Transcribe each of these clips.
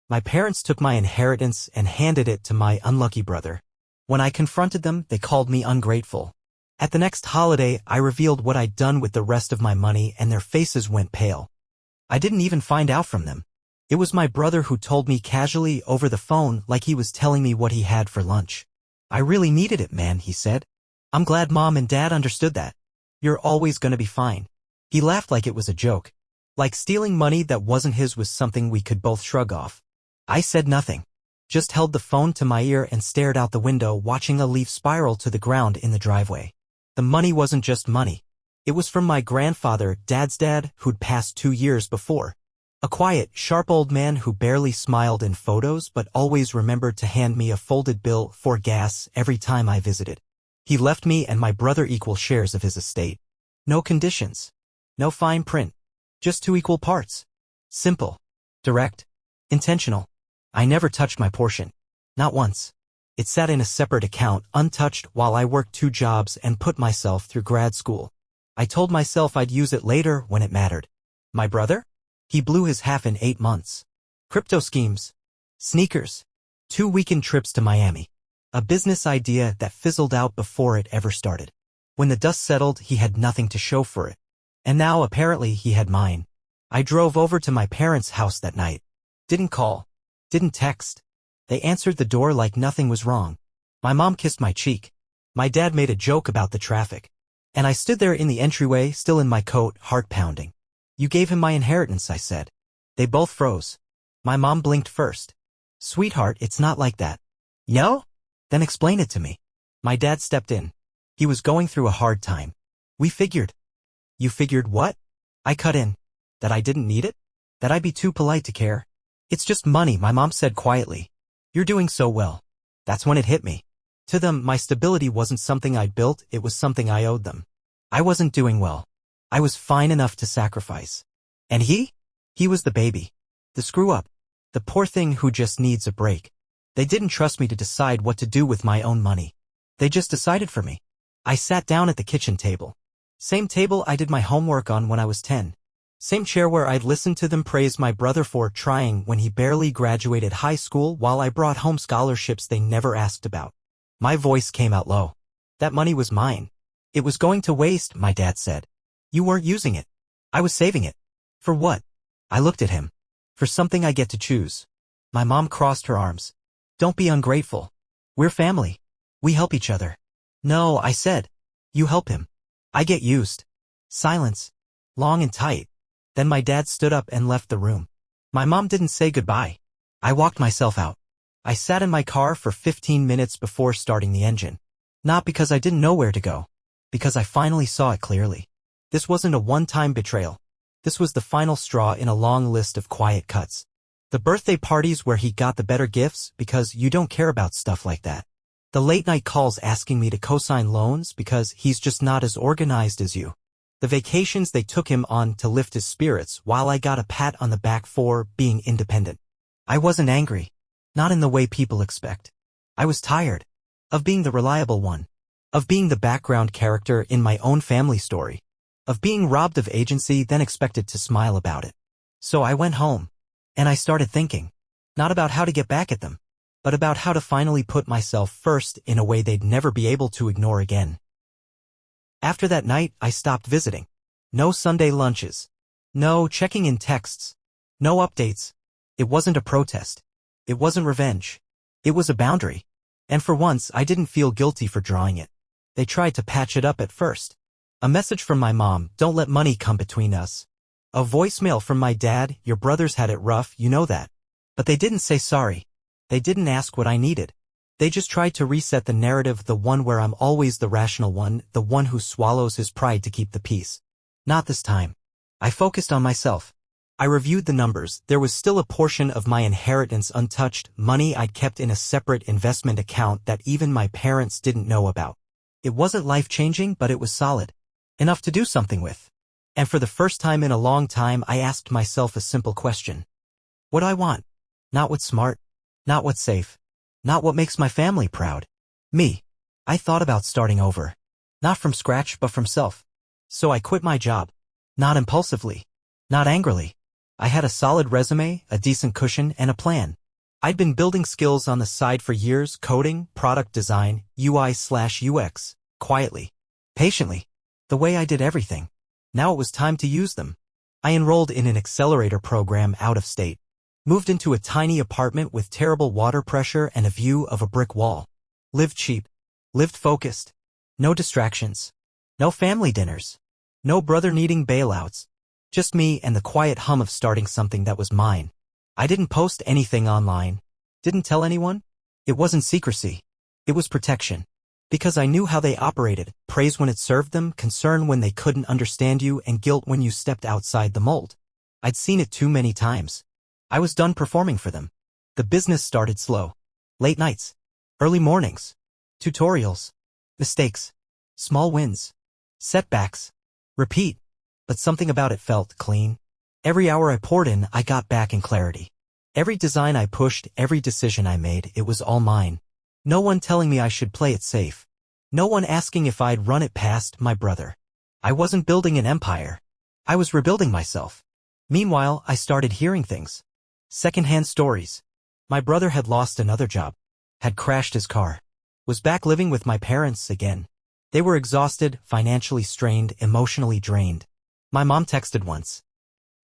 My parents took my inheritance and handed it to my unlucky brother. When I confronted them, they called me ungrateful. At the next holiday, I revealed what I'd done with the rest of my money and their faces went pale. I didn't even find out from them. It was my brother who told me casually over the phone like he was telling me what he had for lunch. "I really needed it, man," he said. "I'm glad Mom and Dad understood that. You're always gonna be fine." He laughed like it was a joke. Like stealing money that wasn't his was something we could both shrug off. I said nothing. Just held the phone to my ear and stared out the window, watching a leaf spiral to the ground in the driveway. The money wasn't just money. It was from my grandfather, Dad's dad, who'd passed 2 years before. A quiet, sharp old man who barely smiled in photos but always remembered to hand me a folded bill for gas every time I visited. He left me and my brother equal shares of his estate. No conditions. No fine print. Just 2 equal parts. Simple. Direct. Intentional. I never touched my portion. Not once. It sat in a separate account, untouched, while I worked 2 jobs and put myself through grad school. I told myself I'd use it later when it mattered. My brother? He blew his half in 8 months. Crypto schemes. Sneakers. 2 weekend trips to Miami. A business idea that fizzled out before it ever started. When the dust settled, he had nothing to show for it. And now apparently he had mine. I drove over to my parents' house that night. Didn't call. Didn't text. They answered the door like nothing was wrong. My mom kissed my cheek. My dad made a joke about the traffic. And I stood there in the entryway, still in my coat, heart pounding. "You gave him my inheritance," I said. They both froze. My mom blinked first. "Sweetheart, it's not like that." "No?" "Then explain it to me." My dad stepped in. He was going through a hard time. "We figured." "You figured what?" I cut in. "That I didn't need it? That I'd be too polite to care? It's just money," my mom said quietly. "You're doing so well." That's when it hit me. To them, my stability wasn't something I'd built, it was something I owed them. I wasn't doing well. I was fine enough to sacrifice. And he? He was the baby. The screw-up. The poor thing who just needs a break. They didn't trust me to decide what to do with my own money. They just decided for me. I sat down at the kitchen table. Same table I did my homework on when I was 10. Same chair where I'd listened to them praise my brother for trying when he barely graduated high school while I brought home scholarships they never asked about. My voice came out low. That money was mine. It was going to waste, my dad said. You weren't using it. I was saving it. For what? I looked at him. For something I get to choose. My mom crossed her arms. Don't be ungrateful. We're family. We help each other. No, I said. You help him. I get used. Silence. Long and tight. Then my dad stood up and left the room. My mom didn't say goodbye. I walked myself out. I sat in my car for 15 minutes before starting the engine. Not because I didn't know where to go. Because I finally saw it clearly. This wasn't a one-time betrayal. This was the final straw in a long list of quiet cuts. The birthday parties where he got the better gifts because you don't care about stuff like that. The late-night calls asking me to co-sign loans because he's just not as organized as you. The vacations they took him on to lift his spirits while I got a pat on the back for being independent. I wasn't angry. Not in the way people expect. I was tired. Of being the reliable one. Of being the background character in my own family story. Of being robbed of agency then expected to smile about it. So I went home. And I started thinking. Not about how to get back at them. But about how to finally put myself first in a way they'd never be able to ignore again. After that night, I stopped visiting. No Sunday lunches. No checking in texts. No updates. It wasn't a protest. It wasn't revenge. It was a boundary. And for once, I didn't feel guilty for drawing it. They tried to patch it up at first. A message from my mom, don't let money come between us. A voicemail from my dad, your brothers had it rough, you know that. But they didn't say sorry. They didn't ask what I needed. They just tried to reset the narrative, the one where I'm always the rational one, the one who swallows his pride to keep the peace. Not this time. I focused on myself. I reviewed the numbers. There was still a portion of my inheritance untouched, money I'd kept in a separate investment account that even my parents didn't know about. It wasn't life-changing, but it was solid. Enough to do something with. And for the first time in a long time, I asked myself a simple question. What do I want? Not what's smart. Not what's safe. Not what makes my family proud. Me. I thought about starting over. Not from scratch, but from self. So I quit my job. Not impulsively. Not angrily. I had a solid resume, a decent cushion, and a plan. I'd been building skills on the side for years, coding, product design, UI/UX, quietly, patiently, the way I did everything. Now it was time to use them. I enrolled in an accelerator program out of state, moved into a tiny apartment with terrible water pressure and a view of a brick wall. Lived cheap, lived focused, no distractions, no family dinners, no brother needing bailouts, just me and the quiet hum of starting something that was mine. I didn't post anything online, didn't tell anyone. It wasn't secrecy. It was protection. Because I knew how they operated, praise when it served them, concern when they couldn't understand you, and guilt when you stepped outside the mold. I'd seen it too many times. I was done performing for them. The business started slow. Late nights. Early mornings. Tutorials. Mistakes. Small wins. Setbacks. Repeat. But something about it felt clean. Every hour I poured in, I got back in clarity. Every design I pushed, every decision I made, it was all mine. No one telling me I should play it safe. No one asking if I'd run it past my brother. I wasn't building an empire. I was rebuilding myself. Meanwhile, I started hearing things. Secondhand stories. My brother had lost another job. Had crashed his car. Was back living with my parents again. They were exhausted, financially strained, emotionally drained. My mom texted once.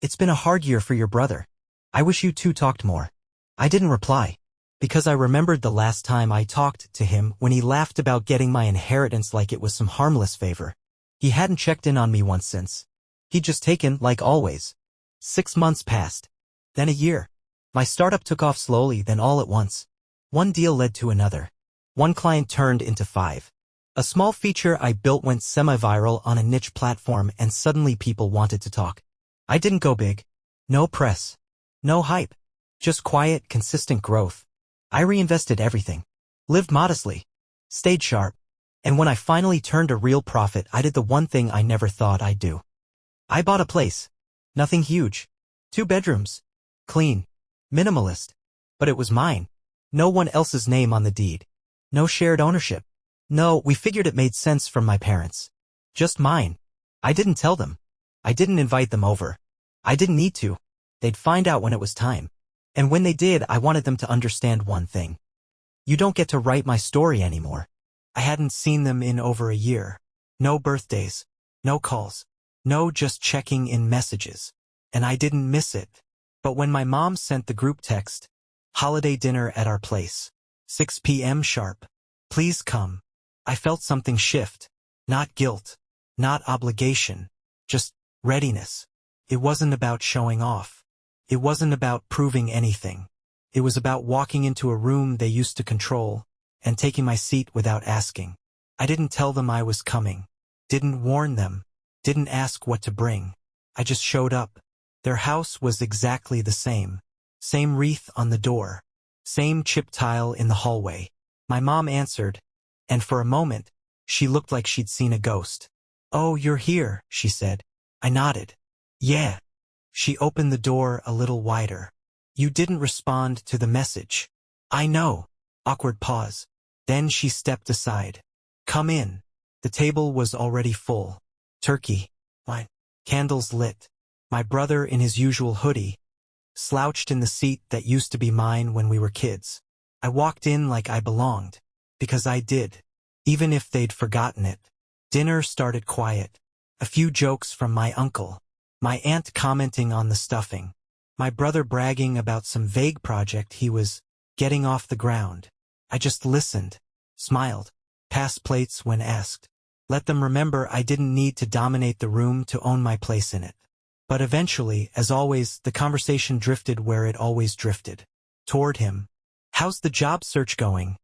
"It's been a hard year for your brother. I wish you two talked more." I didn't reply. Because I remembered the last time I talked to him when he laughed about getting my inheritance like it was some harmless favor. He hadn't checked in on me once since. He'd just taken, like always. 6 months passed. Then a year. My startup took off slowly, then all at once. One deal led to another. One client turned into 5. A small feature I built went semi-viral on a niche platform, and suddenly people wanted to talk. I didn't go big. No press. No hype. Just quiet, consistent growth. I reinvested everything. Lived modestly. Stayed sharp. And when I finally turned a real profit, I did the one thing I never thought I'd do. I bought a place. Nothing huge. 2 bedrooms. Clean. Minimalist. But it was mine. No one else's name on the deed. No shared ownership. No, we figured it made sense from my parents. Just mine. I didn't tell them. I didn't invite them over. I didn't need to. They'd find out when it was time. And when they did, I wanted them to understand one thing. You don't get to write my story anymore. I hadn't seen them in over a year. No birthdays. No calls. No just checking in messages. And I didn't miss it. But when my mom sent the group text, "Holiday dinner at our place. 6 p.m. sharp. Please come," I felt something shift. Not guilt. Not obligation. Just readiness. It wasn't about showing off. It wasn't about proving anything. It was about walking into a room they used to control and taking my seat without asking. I didn't tell them I was coming. Didn't warn them. Didn't ask what to bring. I just showed up. Their house was exactly the same. Same wreath on the door. Same chip tile in the hallway. My mom answered, and for a moment, she looked like she'd seen a ghost. "Oh, you're here," she said. I nodded. "Yeah." She opened the door a little wider. "You didn't respond to the message." "I know." Awkward pause. Then she stepped aside. "Come in." The table was already full. Turkey. Wine. Candles lit. My brother in his usual hoodie, slouched in the seat that used to be mine when we were kids. I walked in like I belonged. Because I did. Even if they'd forgotten it. Dinner started quiet. A few jokes from my uncle. My aunt commenting on the stuffing. My brother bragging about some vague project he was getting off the ground. I just listened. Smiled. Passed plates when asked. Let them remember I didn't need to dominate the room to own my place in it. But eventually, as always, the conversation drifted where it always drifted. Toward him. "How's the job search going?"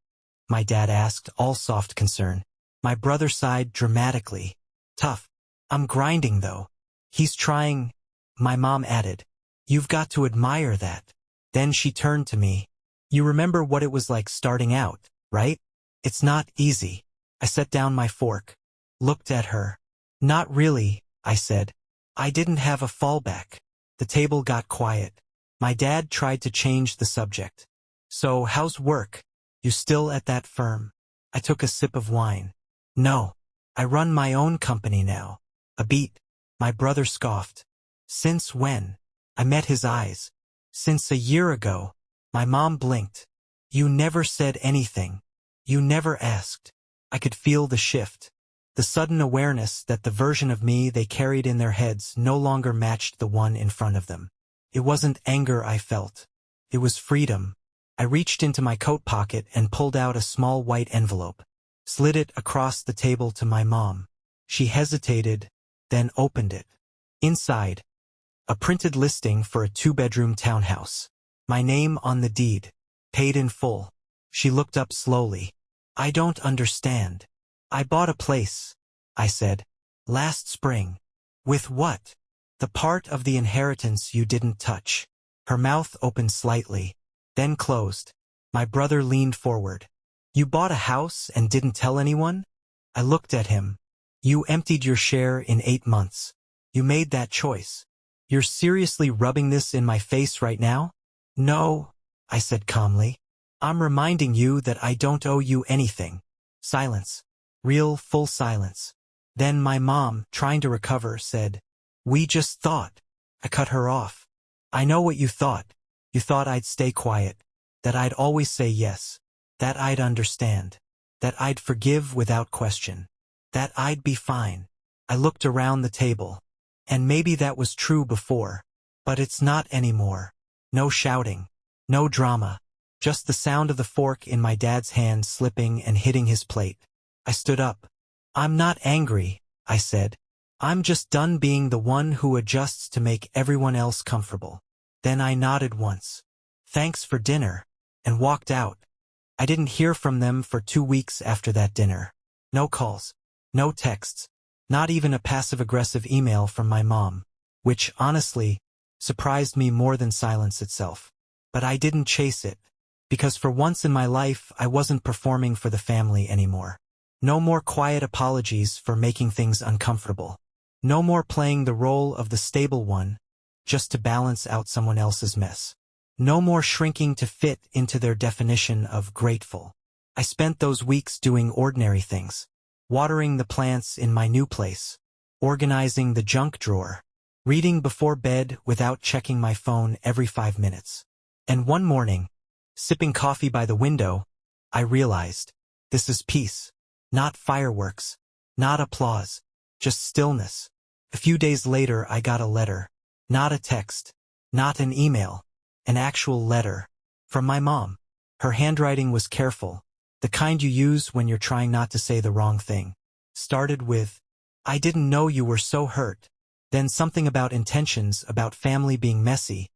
my dad asked, all soft concern. My brother sighed dramatically. "Tough. I'm grinding though." "He's trying," my mom added. "You've got to admire that." Then she turned to me. "You remember what it was like starting out, right? It's not easy." I set down my fork. Looked at her. "Not really," I said. I didn't have a fallback. The table got quiet. My dad tried to change the subject. "So, how's work? You still at that firm?" I took a sip of wine. "No. I run my own company now." A beat. My brother scoffed. "Since when?" I met his eyes. Since a year ago. My mom blinked. You never said anything. You never asked. I could feel the shift. The sudden awareness that the version of me they carried in their heads no longer matched the one in front of them. It wasn't anger I felt. It was freedom. I reached into my coat pocket and pulled out a small white envelope. Slid it across the table to my mom. She hesitated, then opened it. Inside, a printed listing for a 2-bedroom townhouse. My name on the deed. Paid in full. She looked up slowly. I don't understand. I bought a place, I said. Last spring. With what? The part of the inheritance you didn't touch. Her mouth opened slightly, then closed. My brother leaned forward. You bought a house and didn't tell anyone? I looked at him. You emptied your share in 8 months. You made that choice. You're seriously rubbing this in my face right now? No, I said calmly. I'm reminding you that I don't owe you anything. Silence. Real, full silence. Then my mom, trying to recover, said, We just thought. I cut her off. I know what you thought. You thought I'd stay quiet. That I'd always say yes. That I'd understand. That I'd forgive without question. That I'd be fine. I looked around the table. And maybe that was true before. But it's not anymore. No shouting. No drama. Just the sound of the fork in my dad's hand slipping and hitting his plate. I stood up. I'm not angry, I said. I'm just done being the one who adjusts to make everyone else comfortable. Then I nodded once. Thanks for dinner. And walked out. I didn't hear from them for 2 weeks after that dinner. No calls. No texts. Not even a passive-aggressive email from my mom. Which, honestly, surprised me more than silence itself. But I didn't chase it. Because for once in my life I wasn't performing for the family anymore. No more quiet apologies for making things uncomfortable. No more playing the role of the stable one, just to balance out someone else's mess. No more shrinking to fit into their definition of grateful. I spent those weeks doing ordinary things. Watering the plants in my new place. Organizing the junk drawer. Reading before bed without checking my phone every 5 minutes. And one morning, sipping coffee by the window, I realized, this is peace. Not fireworks. Not applause. Just stillness. A few days later I got a letter. Not a text. Not an email. An actual letter. From my mom. Her handwriting was careful. The kind you use when you're trying not to say the wrong thing. Started with, I didn't know you were so hurt. Then something about intentions, about family being messy.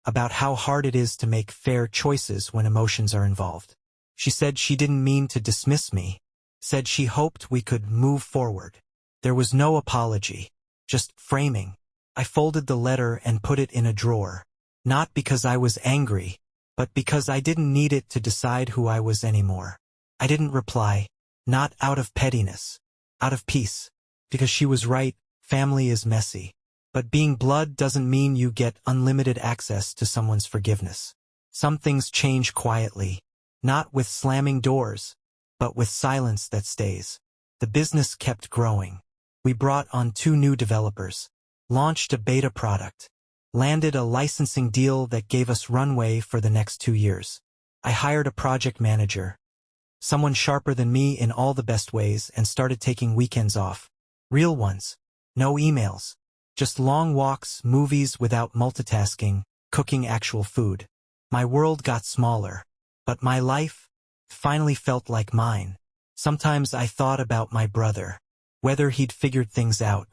About how hard it is to make fair choices when emotions are involved. She said she didn't mean to dismiss me. Said she hoped we could move forward. There was no apology. Just framing. I folded the letter and put it in a drawer. Not because I was angry, but because I didn't need it to decide who I was anymore. I didn't reply. Not out of pettiness. Out of peace. Because she was right, family is messy. But being blood doesn't mean you get unlimited access to someone's forgiveness. Some things change quietly. Not with slamming doors, but with silence that stays. The business kept growing. We brought on 2 new developers. Launched a beta product. Landed a licensing deal that gave us runway for the next 2 years. I hired a project manager. Someone sharper than me in all the best ways, and started taking weekends off. Real ones. No emails. Just long walks, movies without multitasking, cooking actual food. My world got smaller. But my life finally felt like mine. Sometimes I thought about my brother. Whether he'd figured things out.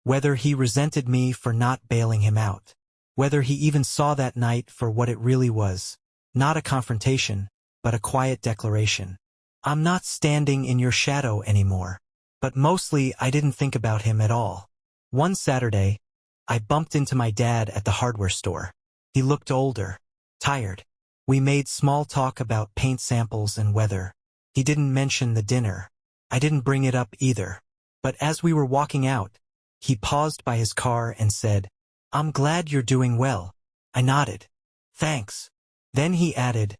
Whether he resented me for not bailing him out. Whether he even saw that night for what it really was. Not a confrontation, but a quiet declaration. I'm not standing in your shadow anymore. But mostly I didn't think about him at all. One Saturday, I bumped into my dad at the hardware store. He looked older. Tired. We made small talk about paint samples and weather. He didn't mention the dinner. I didn't bring it up either. But as we were walking out, he paused by his car and said, I'm glad you're doing well. I nodded. Thanks. Then he added,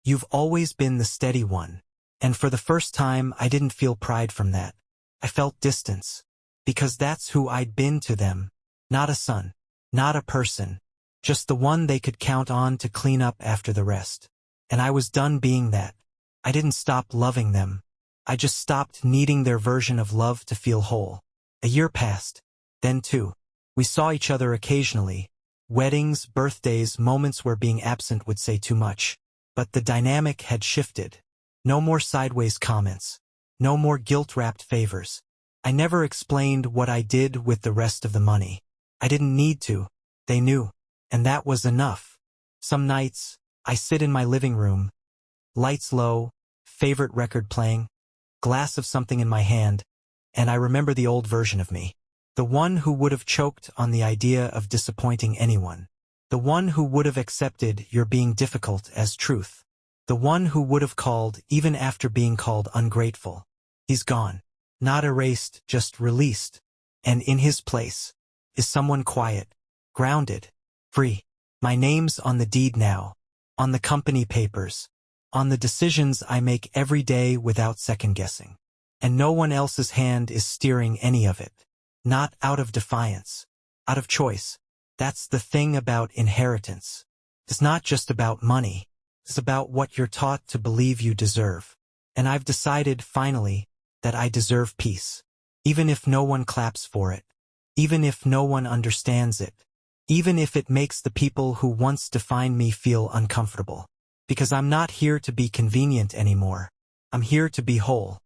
You've always been the steady one. And for the first time I didn't feel pride from that. I felt distance. Because that's who I'd been to them. Not a son. Not a person. just the one they could count on to clean up after the rest. And I was done being that. I didn't stop loving them. I just stopped needing their version of love to feel whole. A year passed. Then too. We saw each other occasionally. Weddings, birthdays, moments where being absent would say too much. But the dynamic had shifted. No more sideways comments. No more guilt-wrapped favors. I never explained what I did with the rest of the money. I didn't need to. They knew. And that was enough. Some nights, I sit in my living room, lights low, favorite record playing, glass of something in my hand, and I remember the old version of me. The one who would have choked on the idea of disappointing anyone. The one who would have accepted your being difficult as truth. The one who would have called even after being called ungrateful. He's gone. Not erased, just released. And in his place is someone quiet, grounded, free. My name's on the deed now, on the company papers, on the decisions I make every day without second-guessing. And no one else's hand is steering any of it. Not out of defiance, out of choice. That's the thing about inheritance. It's not just about money. It's about what you're taught to believe you deserve. And I've decided, finally, that I deserve peace. Even if no one claps for it. Even if no one understands it. Even if it makes the people who once defined me feel uncomfortable. Because I'm not here to be convenient anymore. I'm here to be whole.